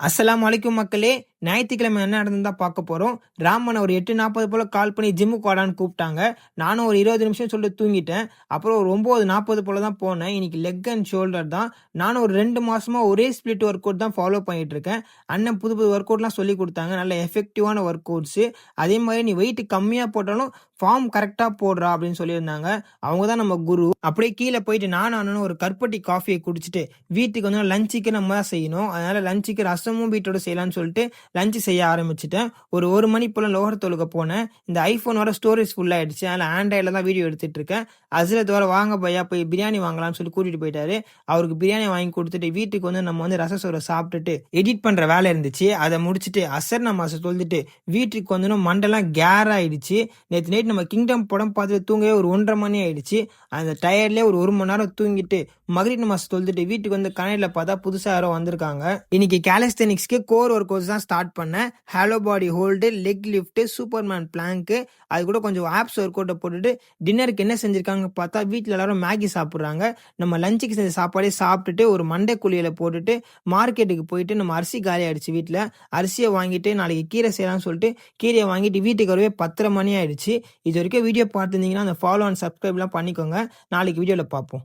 அஸ்ஸலாமு அலைக்கும் மக்களே. ஞாயித்துக்கிழமை என்ன நடந்ததுன்னு தான் பார்க்க போறோம். ராமன் ஒரு 8:40 போல கால் பண்ணி ஜிம்முக்கு வாடான்னு கூப்பிட்டாங்க. நானும் ஒரு 20 நிமிஷம் சொல்லிட்டு தூங்கிட்டேன். அப்புறம் ஒரு 9:40 போல தான் போனேன். இன்னைக்கு லெக் அண்ட் ஷோல்டர் தான். நானும் ஒரு 2 மாசமா ஒரே ஸ்பிளிட் ஒர்க் அவுட் தான் ஃபாலோ பண்ணிட்டு இருக்கேன். அண்ணன் புது புது ஒர்க் அவுட்லாம் சொல்லிக் குடுத்தாங்க. நல்ல எஃபெக்டிவான ஒர்க் அவுட்ஸ். அதே மாதிரி நீ வெயிட் கம்மியா போட்டாலும் ஃபார்ம் கரெக்ட்டா போடுறா அப்படின்னு சொல்லியிருந்தாங்க. அவங்க தான் நம்ம குரு. அப்படியே கீழ போயிட்டு நானும் அண்ணனும் ஒரு கருப்பட்டி காஃபிய குடிச்சிட்டு வீட்டுக்கு வந்து லஞ்சுக்கு நம்ம தான் செய்யணும். அதனால லஞ்சுக்கு ரசமும் பீட்ரூட் செய்யலாம்னு சொல்லிட்டு லஞ்ச் செய்ய ஆரம்பிச்சுட்டேன். ஒரு 1 மணி போல லோஹர் தொழுக போனேன். இந்த ஐஃபோனோட ஸ்டோரேஜ் ஃபுல் ஆயிடுச்சு. அதனால ஆண்ட்ராய்டில் தான் வீடியோ எடுத்துட்டு இருக்கேன். அஸ்ரத் வர வாங்க பையா போய் பிரியாணி வாங்கலாம்னு சொல்லி கூட்டிட்டு போயிட்டாரு. அவருக்கு பிரியாணி வாங்கி கொடுத்துட்டு வீட்டுக்கு வந்து நம்ம வந்து ரச சோறை சாப்பிட்டுட்டு எடிட் பண்ற வேலை இருந்துச்சு. அதை முடிச்சுட்டு அசர் நமாஸ் தொழுதுட்டு வீட்டுக்கு வந்து மண்டெல்லாம் கேர் ஆயிடுச்சு. நேற்று நைட் நம்ம கிங்டம் படம் பார்த்துட்டு தூங்கவே ஒரு 1:30 மணி ஆயிடுச்சு. அந்த டயர்ட்லேயே ஒரு 1 மணி நேரம் தூங்கிட்டு மகரிப் நமாஸ் தொழுதுட்டு வீட்டுக்கு வந்து கனெக்ட்ல பார்த்தா புதுசா யாரோ வந்திருக்காங்க. இன்னைக்கு கேலிஸ்தெனிக்ஸ்க்கு கோர் ஒர்க் அவுட்ஸ் தான் ஸ்டார்ட் பண்ணேன். Hollow body hold, leg lift, superman plank, அது கூட கொஞ்சம் ஆப்ஸ் ஒர்க் அவுட்டை போட்டுட்டு டின்னருக்கு என்ன செஞ்சிருக்காங்க பார்த்தா வீட்டில் எல்லாரும் மேகி சாப்பிட்றாங்க. நம்ம லஞ்சுக்கு செஞ்ச சாப்பாடே சாப்பிட்டுட்டு ஒரு மண்டை குழியில போட்டுட்டு மார்க்கெட்டுக்கு போயிட்டு நம்ம அரிசி காலி ஆயிடுச்சு. வீட்டில் அரிசியை வாங்கிட்டு நாளைக்கு கீரை செய்யலாம்னு சொல்லிட்டு கீரையை வாங்கிட்டு வீட்டுக்கு வரவே 10:30 மணி ஆயிடுச்சு. இது வரைக்கும் வீடியோ பார்த்துருந்தீங்கன்னா அந்த ஃபாலோ அண்ட் சப்ஸ்கிரைப்லாம் பண்ணிக்கோங்க. நாளைக்கு வீடியோவில் பார்ப்போம்.